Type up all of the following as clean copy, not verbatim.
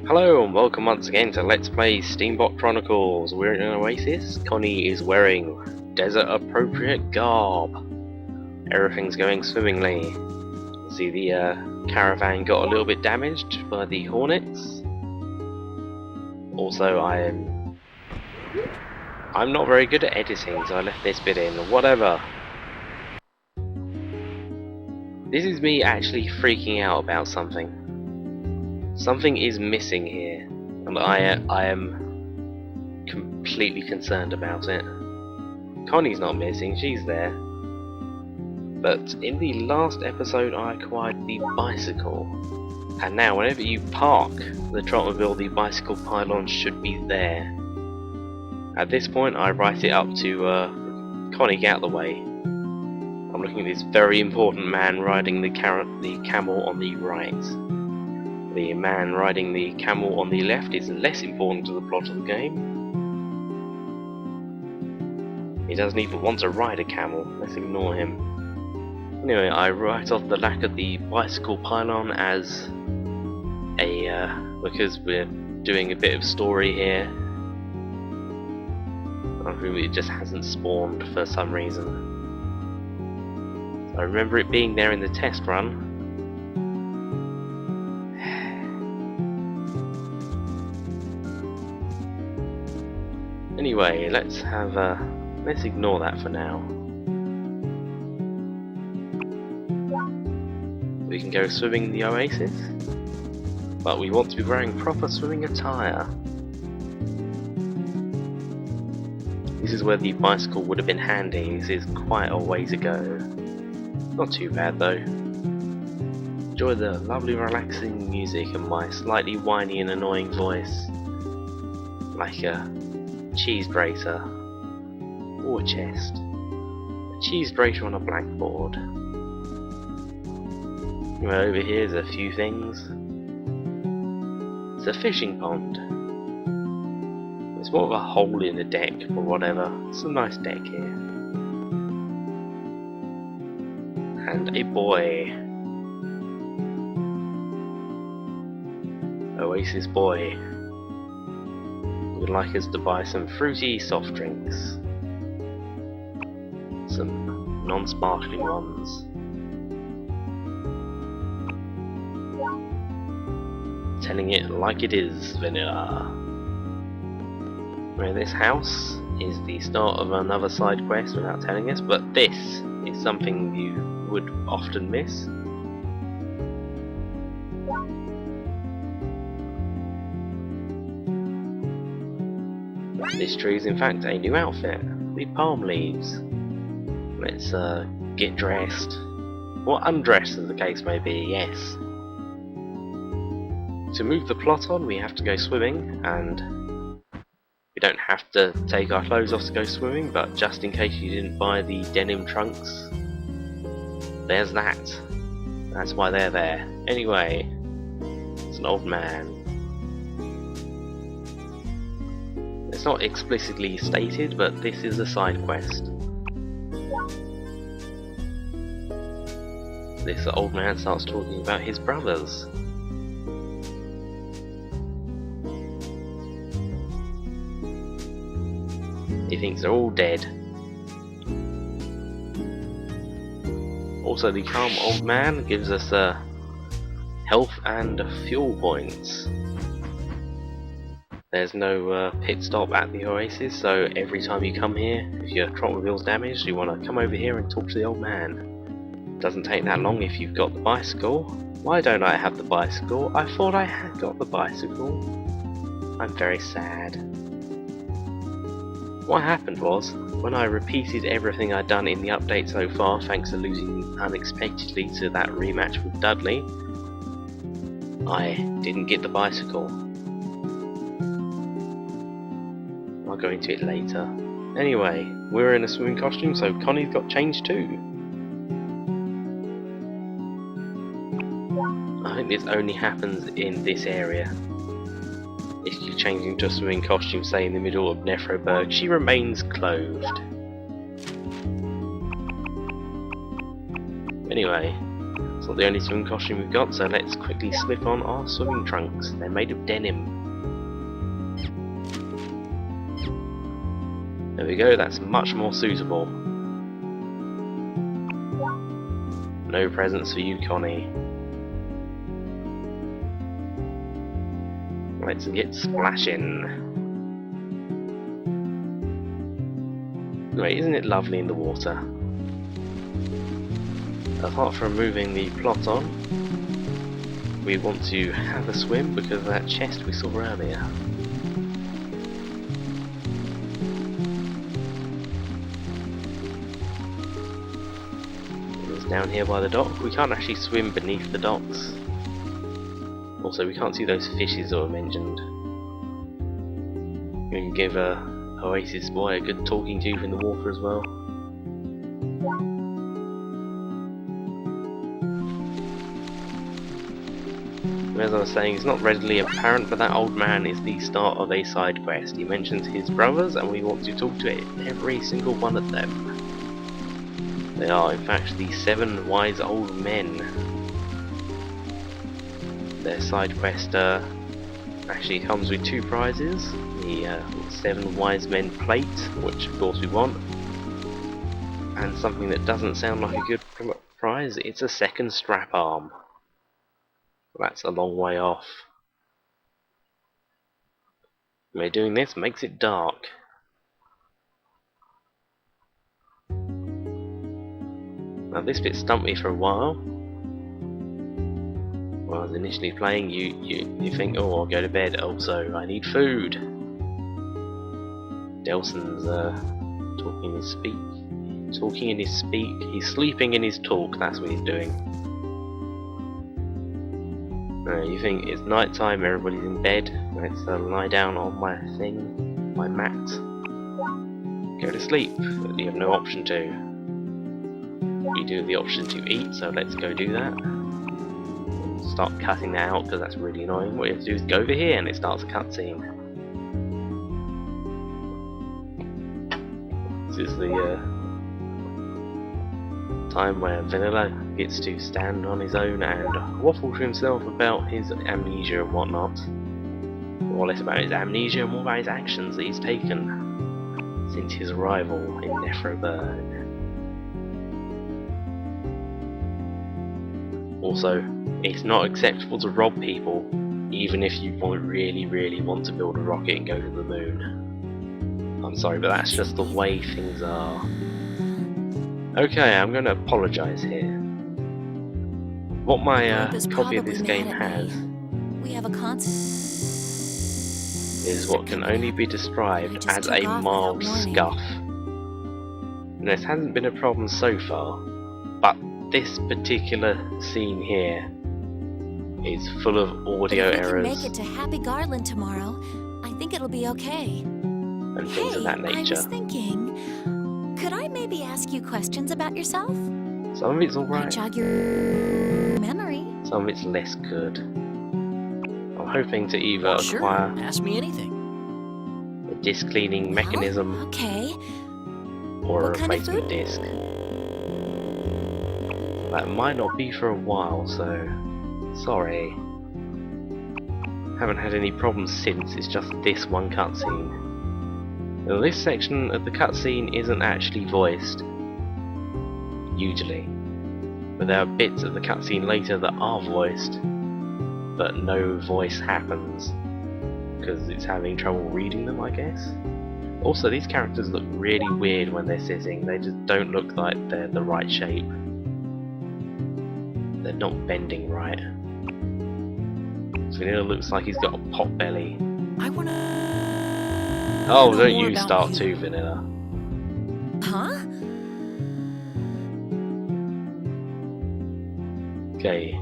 Hello and welcome once again to Let's Play Steambot Chronicles. We're in an Oasis. Connie is wearing desert appropriate garb. Everything's going swimmingly. See, the caravan got a little bit damaged by the hornets. Also, I'm not very good at editing, so I left this bit in. Whatever. This is me actually freaking out about something. Something is missing here, and I am completely concerned about it. Connie's not missing, she's there. But in the last episode I acquired the bicycle, and now whenever you park the Trotmobile, the bicycle pylon should be there. At this point I write it up to Connie, get out of the way. I'm looking at this very important man riding the camel on the right. The man riding the camel on the left is less important to the plot of the game. He doesn't even want to ride a camel, let's ignore him. Anyway, I write off the lack of the bicycle pylon as because we're doing a bit of story here. It just hasn't spawned for some reason. I remember it being there in the test run. Anyway, let's ignore that for now. We can go swimming in the Oasis, but we want to be wearing proper swimming attire. This is where the bicycle would have been handy. This is quite a way to go. Not too bad though. Enjoy the lovely relaxing music and my slightly whiny and annoying voice. Like a cheese grater, or a chest. A cheese grater on a blackboard. Well, over here is a few things. It's a fishing pond. It's more of a hole in the deck, but whatever. It's a nice deck here. And a boy. Oasis boy. Would like us to buy some fruity soft drinks. Some non-sparkling ones. Telling it like it is, vanilla. Where this house is the start of another side quest without telling us, but this is something you would often miss. This tree is in fact a new outfit, the palm leaves. Let's get dressed, or undressed as the case may be, yes. To move the plot on we have to go swimming, and we don't have to take our clothes off to go swimming, but just in case you didn't buy the denim trunks, there's that. That's why they're there. Anyway, it's an old man. It's not explicitly stated, but this is a side quest. This old man starts talking about his brothers. He thinks they're all dead. Also, the calm old man gives us health and fuel points. There's no pit stop at the Oasis, so every time you come here, if your Trotmobile's damaged, you want to come over here and talk to the old man. Doesn't take that long if you've got the bicycle. Why don't I have the bicycle? I thought I had got the bicycle. I'm very sad. What happened was, when I repeated everything I'd done in the update so far, thanks to losing unexpectedly to that rematch with Dudley, I didn't get the bicycle. I'll go into it later. Anyway, we're in a swimming costume, so Connie's got changed too. I think this only happens in this area. If you change into a swimming costume, say in the middle of Nephroberg, she remains clothed. Anyway, not the only swim costume we've got, so let's quickly slip on our swimming trunks. They're made of denim. There we go, that's much more suitable. No presents for you, Connie. Let's get splashing. Wait, isn't it lovely in the water? Apart from moving the plot on, we want to have a swim because of that chest we saw earlier. It's down here by the dock. We can't actually swim beneath the docks. Also, we can't see those fishes that were mentioned. We can give Oasis boy a good talking to in the water as well. As I was saying, it's not readily apparent, but that old man is the start of a side quest. He mentions his brothers, and we want to talk to every single one of them. They are, in fact, the 7 wise old men. Their side quest actually comes with 2 prizes. The 7 wise men plate, which of course we want, and something that doesn't sound like a good prize, it's a 2nd strap arm. That's a long way off. We're doing this makes it dark. Now this bit stumped me for a while. When I was initially playing, you think, oh, I'll go to bed. Also, I need food. Delson's talking in his speak. He's sleeping in his talk. That's what he's doing. You think it's night time, everybody's in bed. Let's lie down on my thing, my mat. Go to sleep. But you have no option to. You do have the option to eat, so let's go do that. Start cutting that out because that's really annoying. What you have to do is go over here and it starts a cutscene. This is the time where Vanilla gets to stand on his own and waffle to himself about his amnesia and whatnot. Or less about his amnesia and more about his actions that he's taken since his arrival in Nephroburg. Also, it's not acceptable to rob people, even if you really want to build a rocket and go to the moon. I'm sorry, but that's just the way things are. Okay, I'm going to apologise here. What my copy of this game has is what can only be described as a mild scuff. And this hasn't been a problem so far, but this particular scene here is full of audio errors. If we can make it to Happy Garland tomorrow, I think it'll be okay. And things of that nature. I was thinking, could I maybe ask you questions about yourself? Some of it's alright. Jog your memory. Some of it's less good. I'm hoping to either acquire ask me anything. a disc cleaning mechanism okay. or What a kind of replacement food? disc. That might not be for a while, so sorry. Haven't had any problems since, it's just this one cutscene. Now this section of the cutscene isn't actually voiced, usually, but there are bits of the cutscene later that are voiced, but no voice happens, because it's having trouble reading them, I guess. Also, these characters look really weird when they're sitting, they just don't look like they're the right shape. They're not bending right. Vanilla looks like he's got a pot belly. I wanna. Oh, don't you start too, Vanilla. Huh? Okay.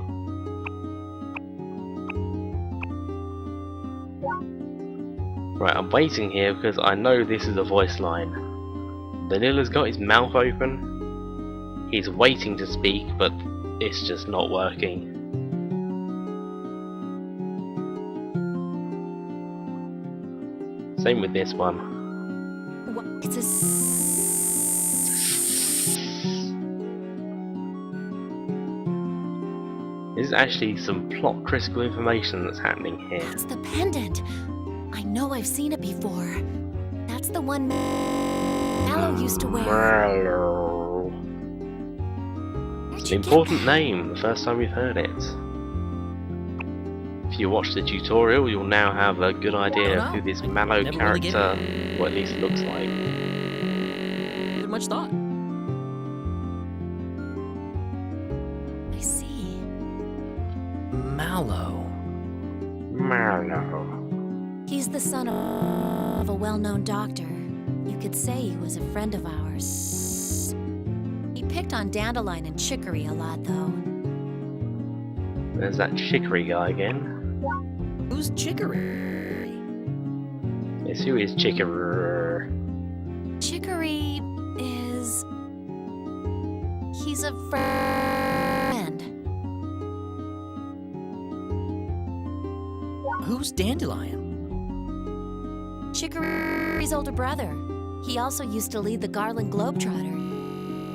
Right, I'm waiting here because I know this is a voice line. Vanilla's got his mouth open. He's waiting to speak, but it's just not working. Same with this one. What? It's a This is actually some plot critical information that's happening here. That's the pendant. I know I've seen it before. That's the one Mallow used to wear. Mallow. It's an important name, the first time we've heard it. If you watch the tutorial, you'll now have a good idea of who this Mallow character, or at least looks like. Not much thought. I see. Mallow. Mallow. He's the son of a well-known doctor. You could say he was a friend of ours. He picked on Dandelion and Chicory a lot, though. There's that Chicory guy again. Who's Chicory? Yes, who is Chicory? Chicory is... he's a friend. Who's Dandelion? Chicory's older brother. He also used to lead the Garland Globetrotter.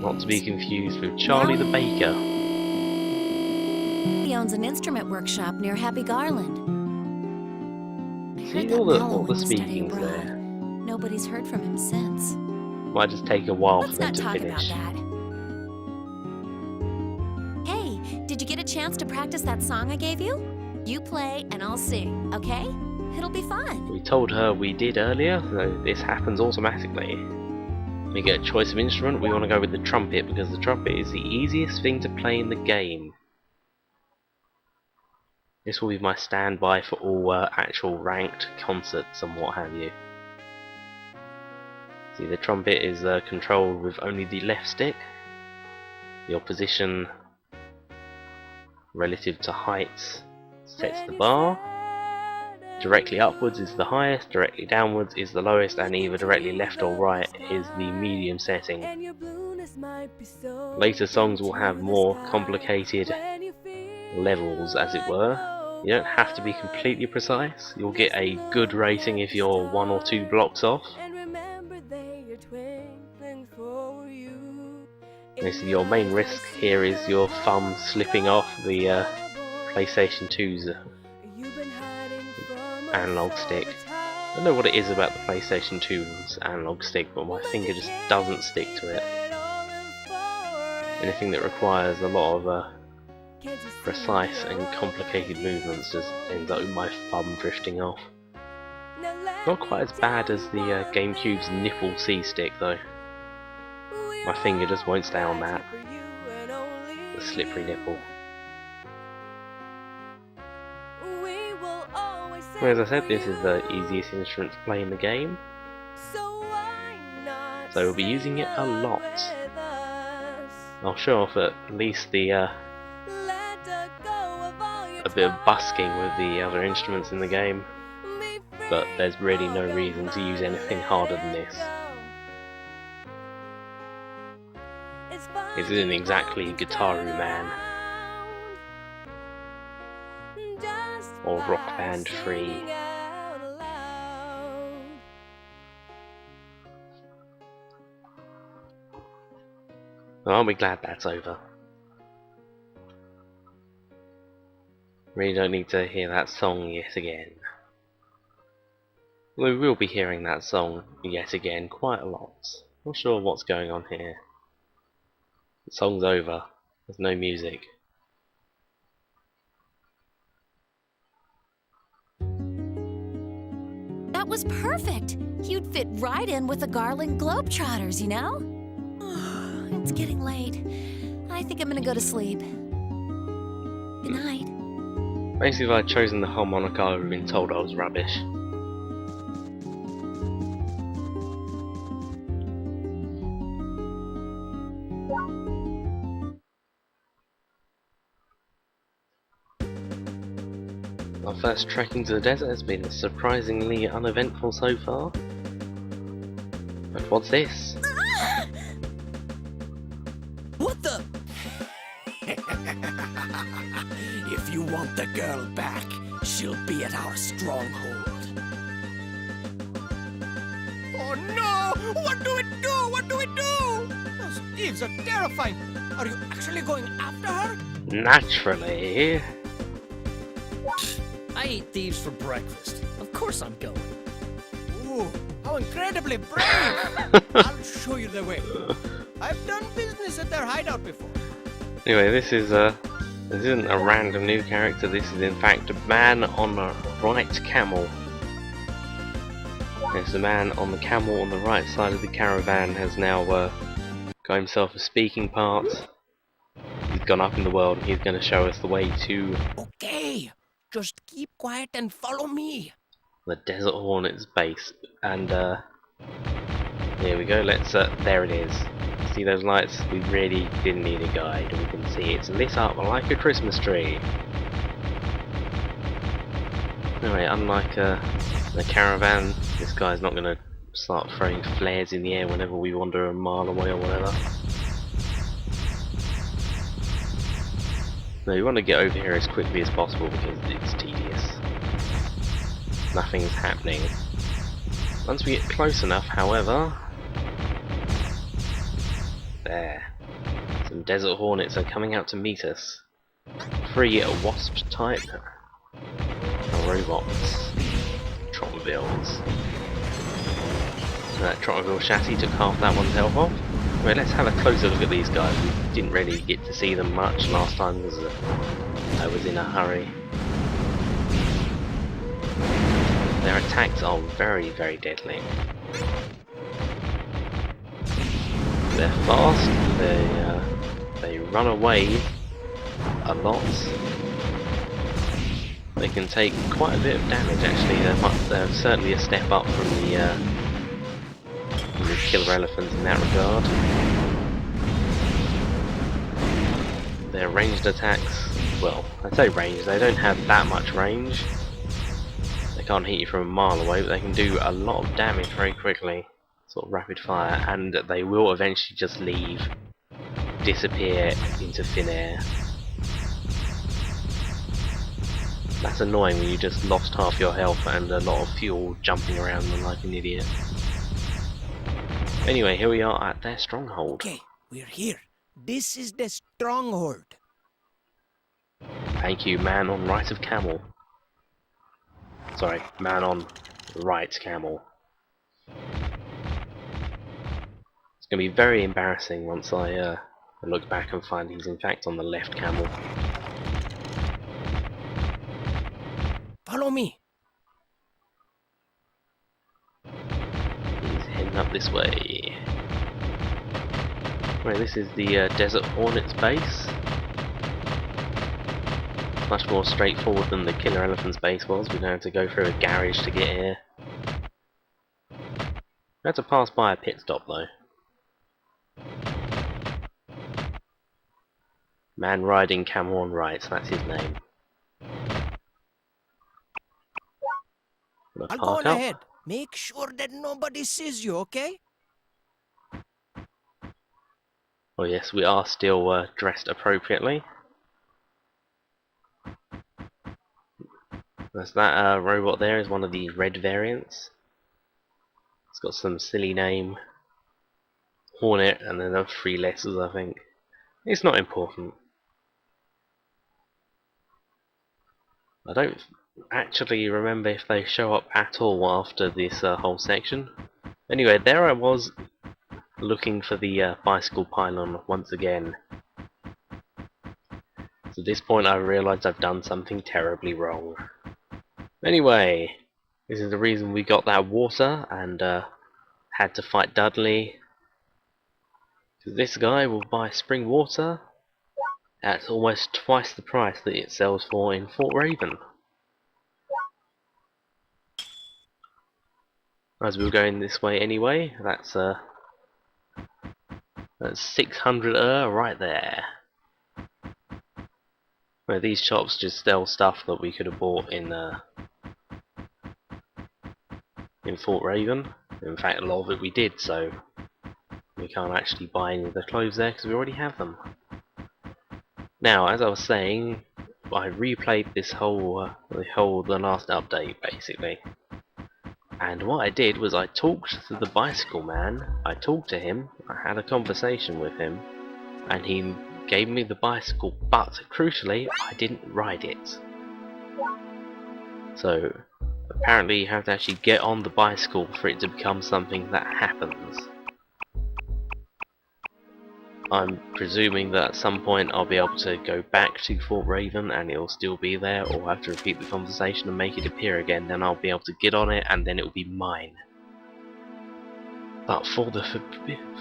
Not to be confused with Charlie the Baker. He owns an instrument workshop near Happy Garland. I See heard that all Mallow the went to study speakings abroad. there. Nobody's heard from him since. Might just take a while Let's for them not to talk finish. about that. Hey, did you get a chance to practice that song I gave you? You play and I'll sing, okay? It'll be fun. We told her we did earlier, so this happens automatically. We get a choice of instrument, we want to go with the trumpet because the trumpet is the easiest thing to play in the game. This will be my standby for all actual ranked concerts and what have you. See, the trumpet is controlled with only the left stick. Your position relative to height sets the bar. Directly upwards is the highest, directly downwards is the lowest, and either directly left or right is the medium setting. Later songs will have more complicated levels, as it were. You don't have to be completely precise. You'll get a good rating if you're 1 or 2 blocks off. Your main risk here is your thumb slipping off the PlayStation 2's analog stick. I don't know what it is about the PlayStation 2's analog stick, but my finger just doesn't stick to it. Anything that requires a lot of precise and complicated movements just ends up with my thumb drifting off. Not quite as bad as the GameCube's nipple C stick though. My finger just won't stay on that. The slippery nipple. Well, as I said, this is the easiest instrument to play in the game, so we'll be using it a lot. I'll show off at least the a bit of busking with the other instruments in the game, but there's really no reason to use anything harder than this. This isn't exactly Guitaru Man or Rock Band 3. Well, aren't we glad that's over? Really don't need to hear that song yet again. We will be hearing that song yet again quite a lot. Not sure what's going on here. The song's over. There's no music. That was perfect. You'd fit right in with the Garland Globetrotters, you know? It's getting late. I think I'm gonna go to sleep. Good night. Basically, if I'd chosen the harmonica, I would have been told I was rubbish. Our first trek into the desert has been surprisingly uneventful so far. But what's this? What the? If you want the girl back, she'll be at our stronghold. Oh no! What do we do? What do we do? Those thieves are terrifying. Are you actually going after her? Naturally. I eat thieves for breakfast. Of course I'm going. Ooh, how incredibly brave! I'll show you the way. I've done business at their hideout before. Anyway, this isn't a random new character. This is in fact a man on a right camel. Yes, the man on the camel on the right side of the caravan has now got himself a speaking part. He's gone up in the world and he's going to show us the way to Okay, just keep quiet and follow me. the Desert Hornet's base. And here we go, there it is. See those lights? We really didn't need a guide. We can see it's lit up like a Christmas tree. Anyway, unlike the caravan, this guy's not going to start throwing flares in the air whenever we wander a mile away or whatever. No, we want to get over here as quickly as possible because it's tedious. Nothing's happening. Once we get close enough, however... There. Some desert hornets are coming out to meet us. 3 wasp type robots. Trotmobiles. That Trotmobile chassis took half that one's health off. Right, let's have a closer look at these guys. We didn't really get to see them much last time because I was in a hurry. Their attacks are very, very deadly. They're fast, they run away a lot. They can take quite a bit of damage actually. They're certainly a step up from the killer elephants in that regard. Their ranged attacks, well, I say ranged, they don't have that much range. They can't hit you from a mile away, but they can do a lot of damage very quickly. Sort of rapid fire, and they will eventually just leave, disappear into thin air. That's annoying when you just lost half your health and a lot of fuel jumping around them like an idiot. Anyway, here we are at their stronghold. Okay, we're here. This is the Stronghold. Thank you, man on right of camel. Sorry, man on right camel. It's going to be very embarrassing once I look back and find he's in fact on the left camel. Follow me. He's heading up this way. Right, this is the Desert Hornet's base. Much more straightforward than the Killer Elephant's base was. We don't have to go through a garage to get here. We had to pass by a pit stop though. Man riding camel on right, that's his name. I'll go on ahead. Make sure that nobody sees you, okay? Oh yes, we are still dressed appropriately. That's that robot there is one of the red variants. It's got some silly name. Hornet and then 3 letters I think. It's not important. I don't actually remember if they show up at all after this whole section. Anyway, there I was looking for the bicycle pylon once again. So at this point I realised I've done something terribly wrong. Anyway, this is the reason we got that water and had to fight Dudley. Because this guy will buy spring water at almost twice the price that it sells for in Fort Raven. As we were going this way anyway, that's 600 right there. Where these shops just sell stuff that we could have bought in Fort Raven. In fact, a lot of it we did, so we can't actually buy any of the clothes there because we already have them. Now, as I was saying, I replayed this the last update basically. And what I did was I talked to the bicycle man, I talked to him, I had a conversation with him, and he gave me the bicycle, but crucially, I didn't ride it. So, apparently you have to actually get on the bicycle for it to become something that happens. I'm presuming that at some point I'll be able to go back to Fort Raven and it'll still be there, or have to repeat the conversation and make it appear again, then I'll be able to get on it and then it will be mine. But for the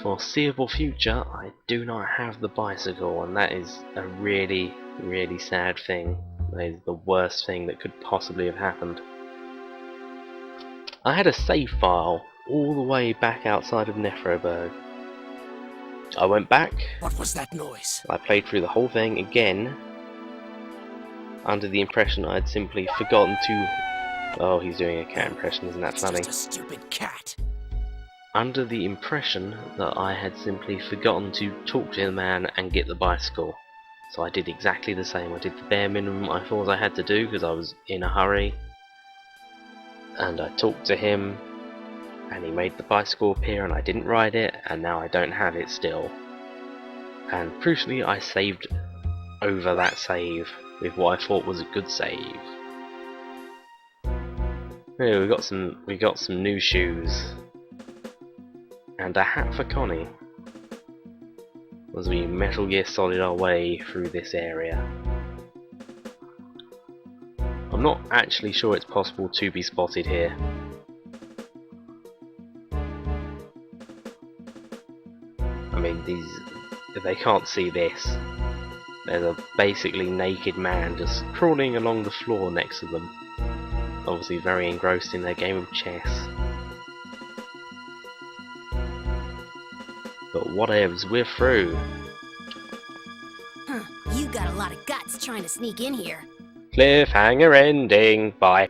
foreseeable future, I do not have the bicycle, and that is a really, really sad thing. That is the worst thing that could possibly have happened. I had a save file all the way back outside of Nephroburg. I went back. What was that noise? I played through the whole thing again, under the impression I'd simply forgotten to... Oh, he's doing a cat impression, isn't that funny? It's just a stupid cat. Under the impression that I had simply forgotten to talk to the man and get the bicycle. So I did exactly the same. I did the bare minimum I thought I had to do because I was in a hurry. And I talked to him, and he made the bicycle appear, and I didn't ride it, and now I don't have it still. And crucially, I saved over that save with what I thought was a good save. Anyway, we got some new shoes and a hat for Connie as we Metal Gear Solid our way through this area. I'm not actually sure it's possible to be spotted here. I mean, they can't see this. There's a basically naked man just crawling along the floor next to them. Obviously very engrossed in their game of chess. But whatevs, we're through. Huh, you got a lot of guts trying to sneak in here. Cliffhanger ending, bye.